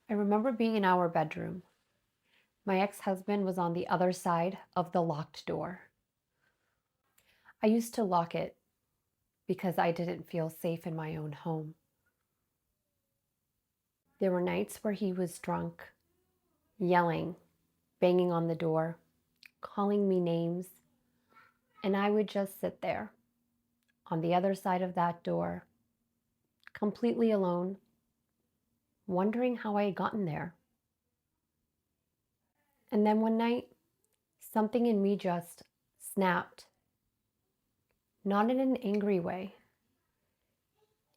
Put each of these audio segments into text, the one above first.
I remember being in our bedroom. My ex-husband was on the other side of the locked door. I used to lock it because I didn't feel safe in my own home. There were nights where he was drunk, yelling, banging on the door, calling me names, and I would just sit there on the other side of that door, completely alone, wondering how I had gotten there. And then one night, something in me just snapped, not in an angry way,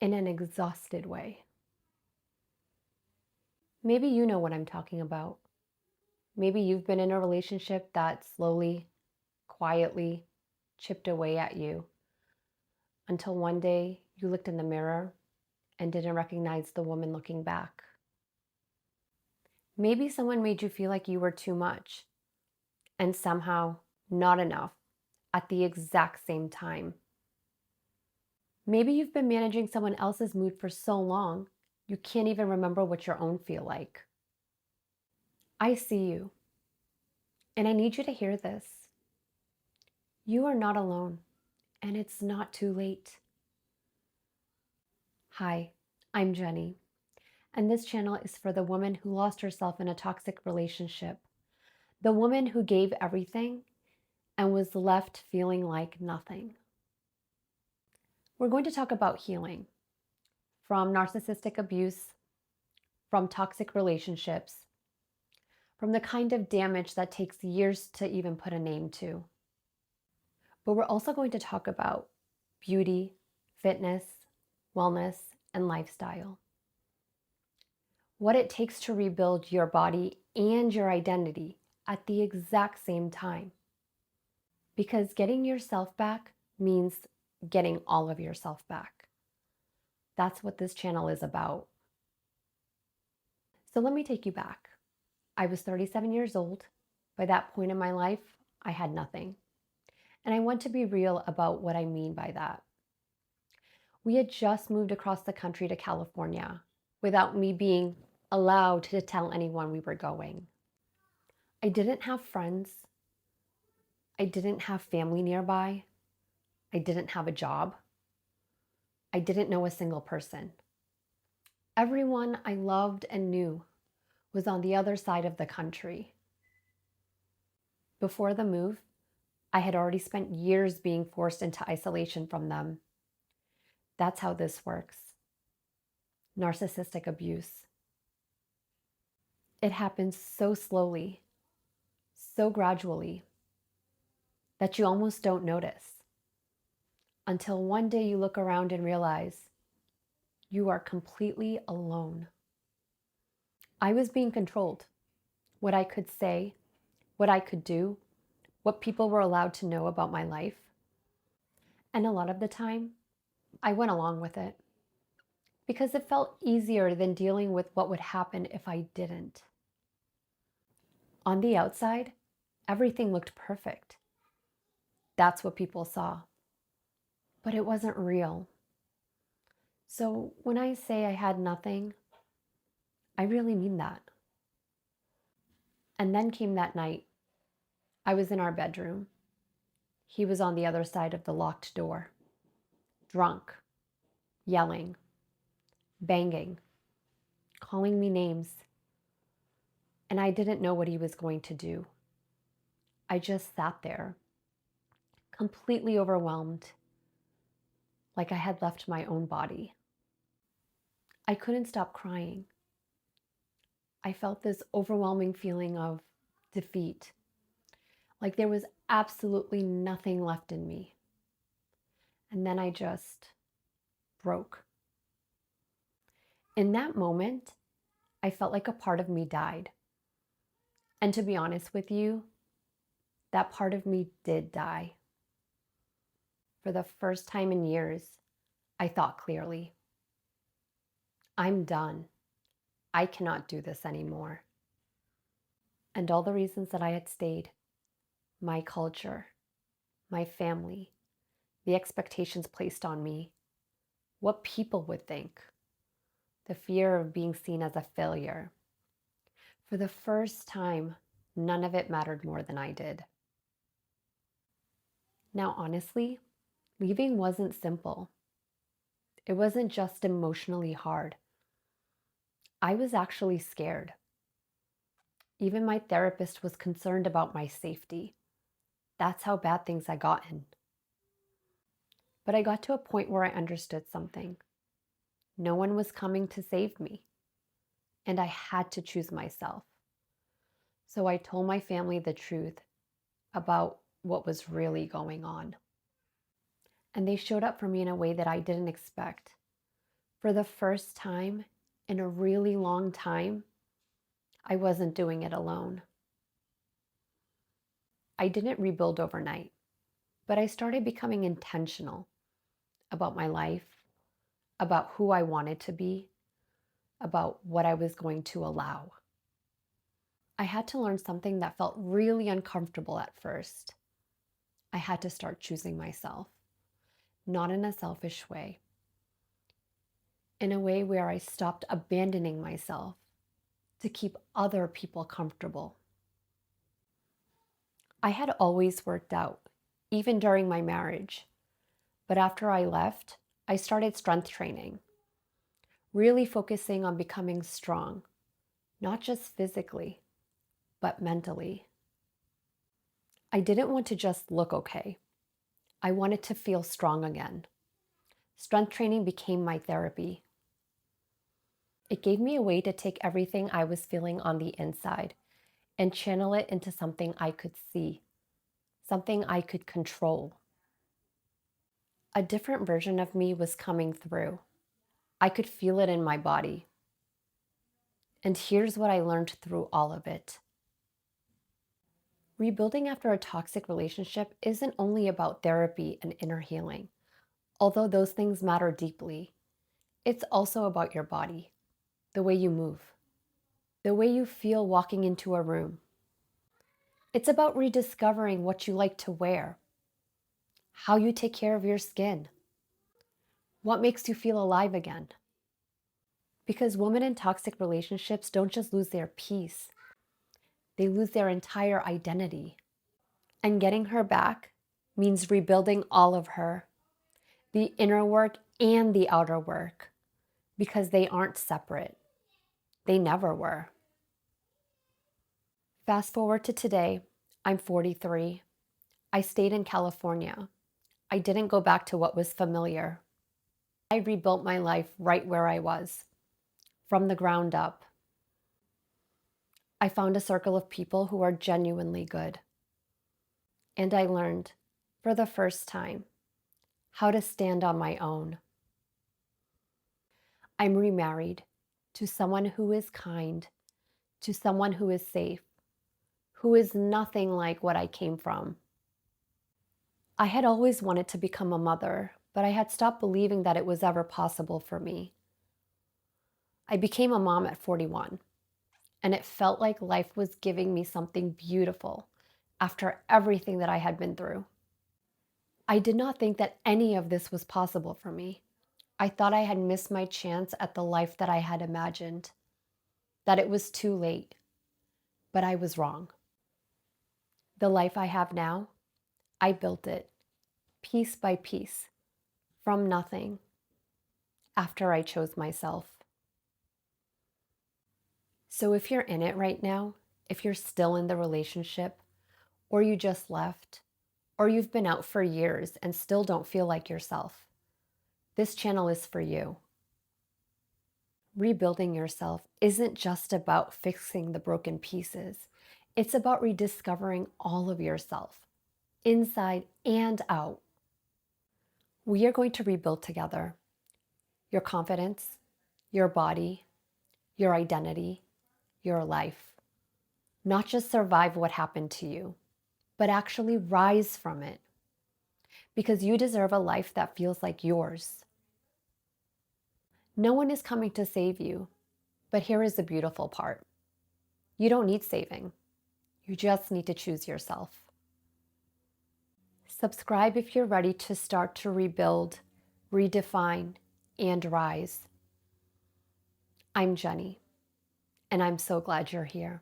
in an exhausted way. Maybe you know what I'm talking about. Maybe you've been in a relationship that slowly, quietly chipped away at you until one day you looked in the mirror and didn't recognize the woman looking back. Maybe someone made you feel like you were too much and somehow not enough at the exact same time. Maybe you've been managing someone else's mood for so long, you can't even remember what your own feel like. I see you, and I need you to hear this. You are not alone, and it's not too late. Hi, I'm Jenny, and this channel is for the woman who lost herself in a toxic relationship, the woman who gave everything and was left feeling like nothing. We're going to talk about healing from narcissistic abuse, from toxic relationships, from the kind of damage that takes years to even put a name to. But we're also going to talk about beauty, fitness, wellness, and lifestyle. What it takes to rebuild your body and your identity at the exact same time. Because getting yourself back means getting all of yourself back. That's what this channel is about. So let me take you back. I was 37 years old. By that point in my life, I had nothing. And I want to be real about what I mean by that. We had just moved across the country to California without me being allowed to tell anyone we were going. I didn't have friends. I didn't have family nearby. I didn't have a job. I didn't know a single person. Everyone I loved and knew was on the other side of the country. Before the move, I had already spent years being forced into isolation from them. That's how this works. Narcissistic abuse. It happens so slowly, so gradually, that you almost don't notice until one day you look around and realize you are completely alone. I was being controlled. What I could say, what I could do, what people were allowed to know about my life. And a lot of the time, I went along with it because it felt easier than dealing with what would happen if I didn't. On the outside, everything looked perfect. That's what people saw. But it wasn't real. So when I say I had nothing, I really mean that. And then came that night. I was in our bedroom. He was on the other side of the locked door, drunk, yelling, banging, calling me names. And I didn't know what he was going to do. I just sat there, completely overwhelmed, like I had left my own body. I couldn't stop crying. I felt this overwhelming feeling of defeat, like there was absolutely nothing left in me. And then I just broke. In that moment, I felt like a part of me died. And to be honest with you, that part of me did die. For the first time in years, I thought clearly. I'm done. I cannot do this anymore. And all the reasons that I had stayed, my culture, my family, the expectations placed on me, what people would think, the fear of being seen as a failure, For the first time, none of it mattered more than I did. Now, honestly, leaving wasn't simple. It wasn't just emotionally hard. I was actually scared. Even my therapist was concerned about my safety. That's how bad things had gotten. But I got to a point where I understood something. No one was coming to save me, and I had to choose myself. So I told my family the truth about what was really going on. And they showed up for me in a way that I didn't expect. For the first time in a really long time, I wasn't doing it alone. I didn't rebuild overnight, but I started becoming intentional about my life, about who I wanted to be, about what I was going to allow. I had to learn something that felt really uncomfortable at first. I had to start choosing myself, not in a selfish way, in a way where I stopped abandoning myself to keep other people comfortable. I had always worked out, even during my marriage. But after I left, I started strength training, really focusing on becoming strong, not just physically, but mentally. I didn't want to just look okay. I wanted to feel strong again. Strength training became my therapy. It gave me a way to take everything I was feeling on the inside and channel it into something I could see, something I could control. A different version of me was coming through. I could feel it in my body. And here's what I learned through all of it. Rebuilding after a toxic relationship isn't only about therapy and inner healing, although those things matter deeply. It's also about your body, the way you move, the way you feel walking into a room. It's about rediscovering what you like to wear, how you take care of your skin, what makes you feel alive again. Because women in toxic relationships don't just lose their peace, they lose their entire identity. And getting her back means rebuilding all of her, the inner work and the outer work, because they aren't separate. They never were. Fast forward to today, I'm 43. I stayed in California. I didn't go back to what was familiar. I rebuilt my life right where I was, from the ground up. I found a circle of people who are genuinely good. And I learned, for the first time, how to stand on my own. I'm remarried to someone who is kind, to someone who is safe, who is nothing like what I came from. I had always wanted to become a mother, but I had stopped believing that it was ever possible for me. I became a mom at 41, and it felt like life was giving me something beautiful after everything that I had been through. I did not think that any of this was possible for me. I thought I had missed my chance at the life that I had imagined, that it was too late, but I was wrong. The life I have now, I built it, piece by piece, from nothing, after I chose myself. So if you're in it right now, if you're still in the relationship, or you just left, or you've been out for years and still don't feel like yourself, this channel is for you. Rebuilding yourself isn't just about fixing the broken pieces. It's about rediscovering all of yourself, inside and out. We are going to rebuild together your confidence, your body, your identity, your life. Not just survive what happened to you, but actually rise from it. Because you deserve a life that feels like yours. No one is coming to save you, but here is the beautiful part. You don't need saving. You just need to choose yourself. Subscribe if you're ready to start to rebuild, redefine, and rise. I'm Jenny, and I'm so glad you're here.